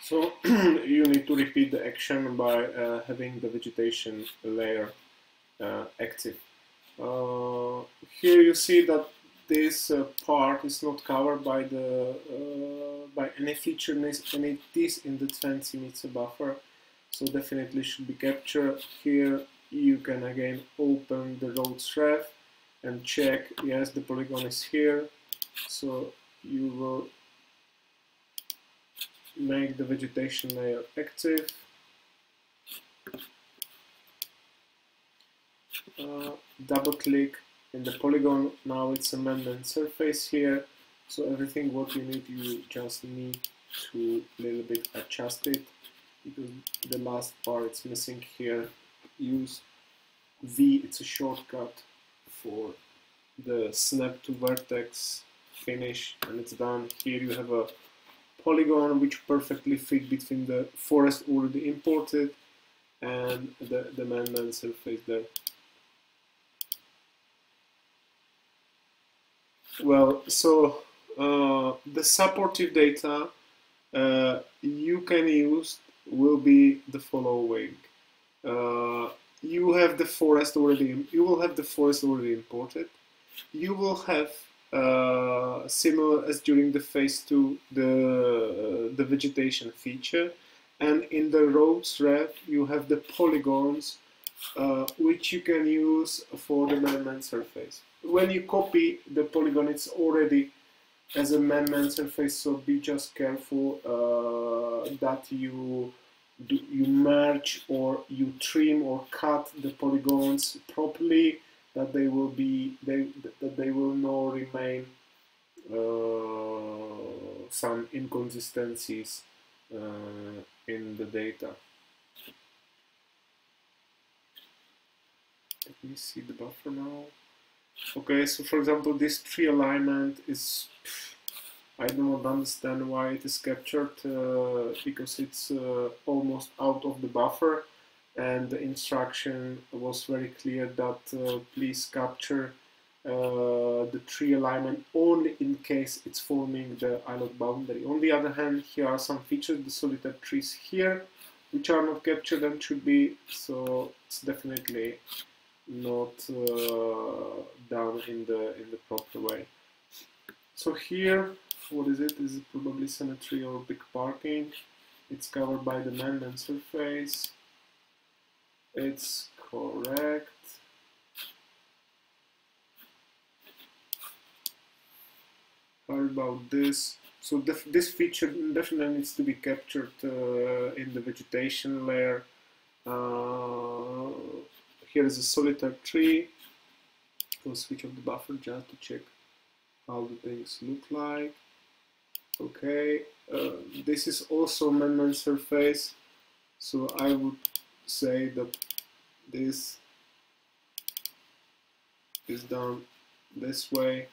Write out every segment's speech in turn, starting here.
So you need to repeat the action by having the vegetation layer active. Here you see that this part is not covered by the by any feature, and it is in the 20 meter buffer, so definitely should be captured. Here you can again open the roads ref and check, yes, the polygon is here, so you will make the vegetation layer active. Double click in the polygon. Now it's a man-made surface here, so everything what you need, you just need to little bit adjust it, because the last part is missing here. Use V, it's a shortcut for the snap to vertex finish, and it's done. Here you have a polygon which perfectly fit between the forest already imported and the man-made surface there. Well, so the supportive data you can use will be the following. You have the forest already. You will have the forest already imported. You will have similar as during the phase 2 the vegetation feature, and in the roads ref you have the polygons which you can use for the man-made surface. When you copy the polygon, it's already as a man-made surface, so be just careful that you merge or you trim or cut the polygons properly, that they will not remain some inconsistencies in the data. Let me see the buffer now. Okay, so for example, this tree alignment is, I do not understand why it is captured, because it's almost out of the buffer, and the instruction was very clear that please capture the tree alignment only in case it's forming the island boundary. On the other hand, here are some features, the solitary trees here, which are not captured and should be, so it's definitely not done in the proper way. So here, what is it? This is probably cemetery or big parking. It's covered by the man-made surface. It's correct. How about this? So this feature definitely needs to be captured in the vegetation layer. Here is a solitary tree. We'll switch off the buffer just to check how the things look like. Okay, this is also man-made surface, so I would say that this is done this way.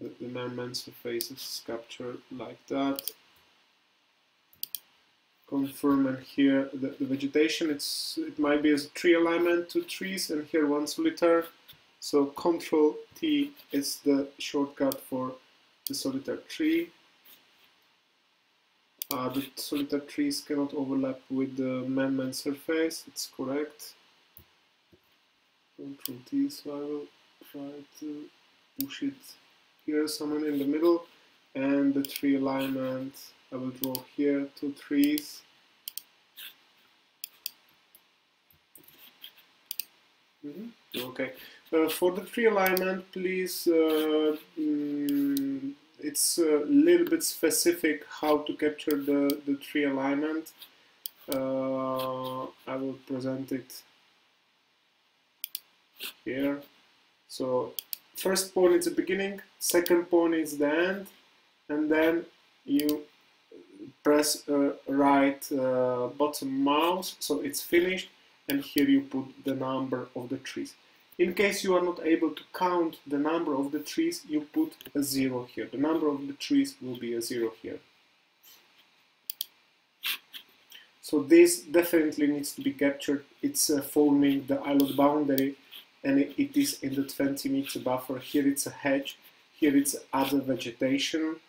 The man-made surface is captured like that. Confirm, and here the vegetation, it might be as a tree alignment, 2 trees, and here 1 solitaire. So Control T is the shortcut for the solitaire tree. The solitaire trees cannot overlap with the man-made surface, it's correct. Control T, so I will try to push it here somewhere in the middle, and the tree alignment I will draw here 2 trees. Okay, for the tree alignment, please, it's a little bit specific how to capture the tree alignment. I will present it here. So first point is the beginning, second point is the end, and then you press right bottom mouse, so it's finished, and here you put the number of the trees. In case you are not able to count the number of the trees, you put a 0 here. The number of the trees will be a 0 here. So this definitely needs to be captured. It's forming the island boundary, and it is in the 20 meter buffer. Here it's a hedge, here it's other vegetation.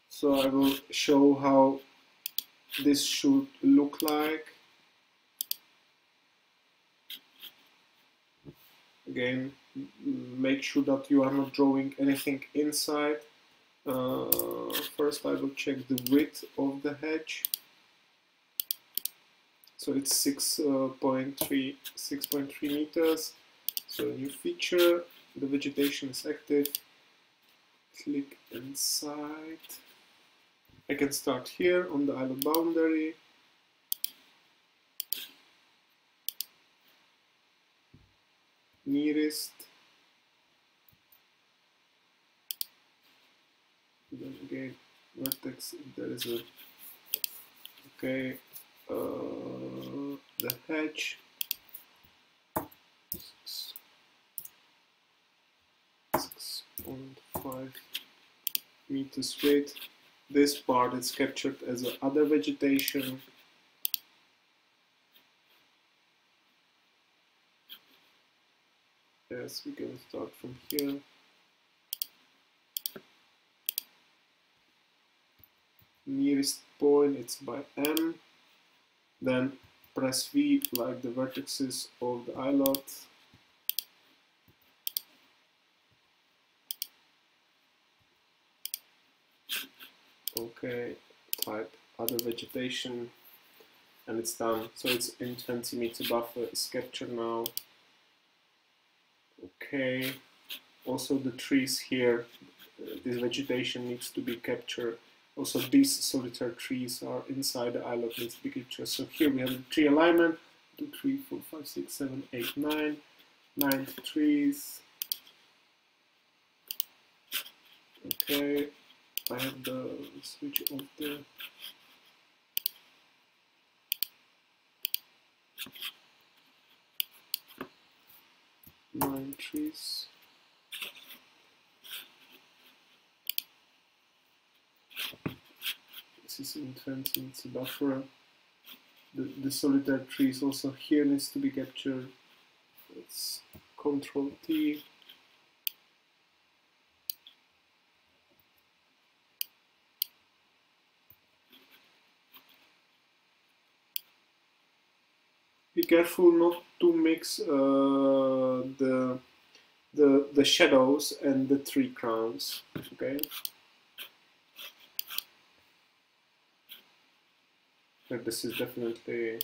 So I will show how this should look like. Again, make sure that you are not drawing anything inside. First I will check the width of the hedge. So it's 6.3 meters. So new feature, the vegetation is active. Click inside. I can start here on the island boundary. Nearest. Then again, vertex, there is a, okay, the hedge. 6.5 meters width. This part is captured as other vegetation. Yes, we can start from here. Nearest point, it's by M. Then press V like the vertices of the islet. Okay, type other vegetation, and it's done. So it's in 20-meter buffer, it's captured now. Okay, also the trees here, this vegetation needs to be captured. Also these solitary trees are inside the islet, needs to be captured. So here we have the tree alignment, 2, 3, 4, 5, 6, 7, 8, 9, 9 trees. Okay, I have the switch of the nine trees. This is in 20, it's a buffer. The solitary trees also here needs to be captured. It's Control T. Be careful not to mix the shadows and the tree crowns. Okay. But this is definitely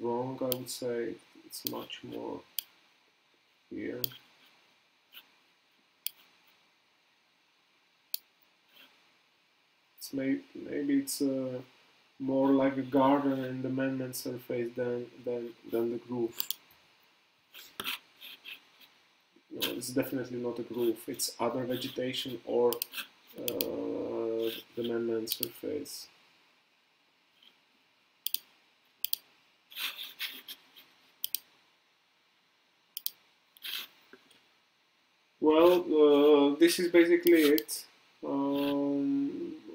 wrong. I would say it's much more here. It's maybe it's more like a garden in the man-made surface than the groove. No, it's definitely not a groove. It's other vegetation or the man-made surface. Well, this is basically it.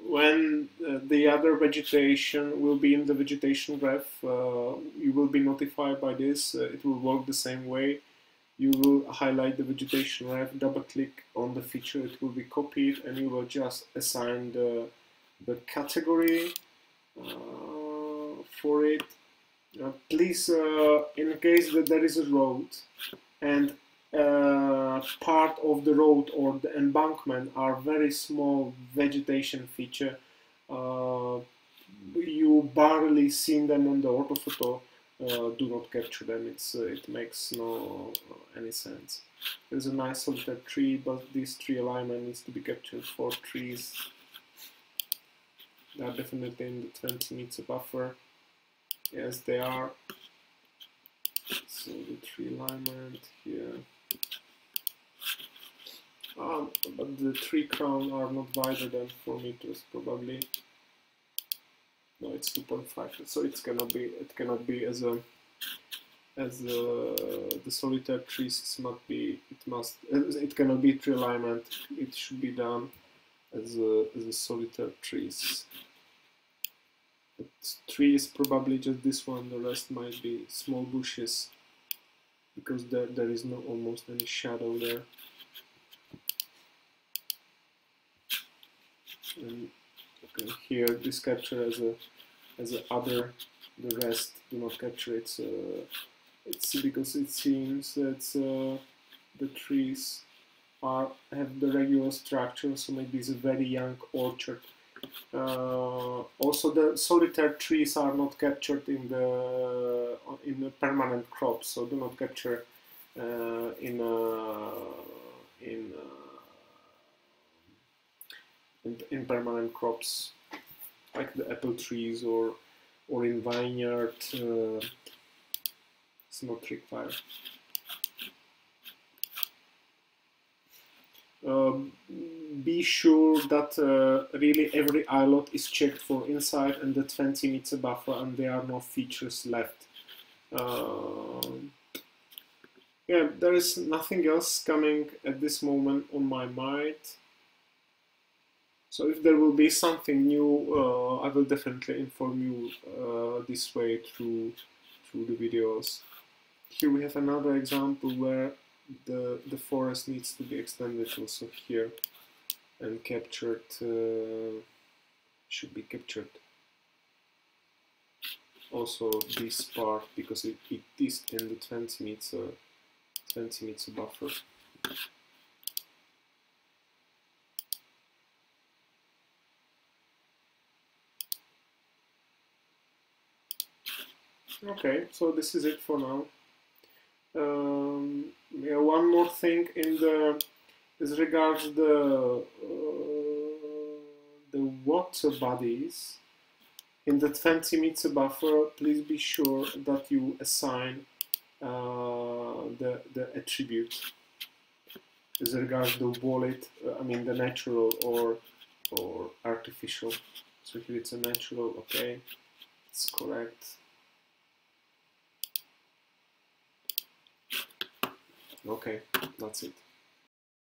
When the other vegetation will be in the vegetation graph, you will be notified by this. It will work the same way. You will highlight the vegetation graph, double click on the feature, it will be copied, and you will just assign the category for it. Please, in case that there is a road and part of the road or the embankment are very small vegetation feature, you barely see them on the orthophoto, do not capture them. It makes no any sense. There's a nice solitary tree, but this tree alignment needs to be captured. 4 trees. They are definitely in the 20 meter buffer. Yes, they are. So the tree alignment here. But the tree crown are not wider than 4 meters probably. No, it's 2.5. So it cannot be. It cannot be as the solitary trees. It cannot be tree alignment. It should be done as a solitary trees. But tree is probably just this one. The rest might be small bushes because there is almost any shadow there. And okay, here this capture as a other, the rest do not capture it. It's because it seems that the trees have the regular structure, so maybe it's a very young orchard. Also, the solitary trees are not captured in the permanent crops, so do not capture in permanent crops like the apple trees or in vineyard. It's not required. Be sure that really every islet is checked for inside and the 20 meter buffer, and there are no features left. Yeah, there is nothing else coming at this moment on my mind. So if there will be something new, I will definitely inform you this way through the videos. Here we have another example where the forest needs to be extended also here and captured, should be captured also this part because it is in the 20 meter buffer. Okay, so this is it for now. Yeah, one more thing as regards the water bodies in the 20 meter buffer. Please be sure that you assign the attribute as regards the wallet. I mean the natural or artificial. So here it's a natural. Okay, it's correct. Okay, that's it.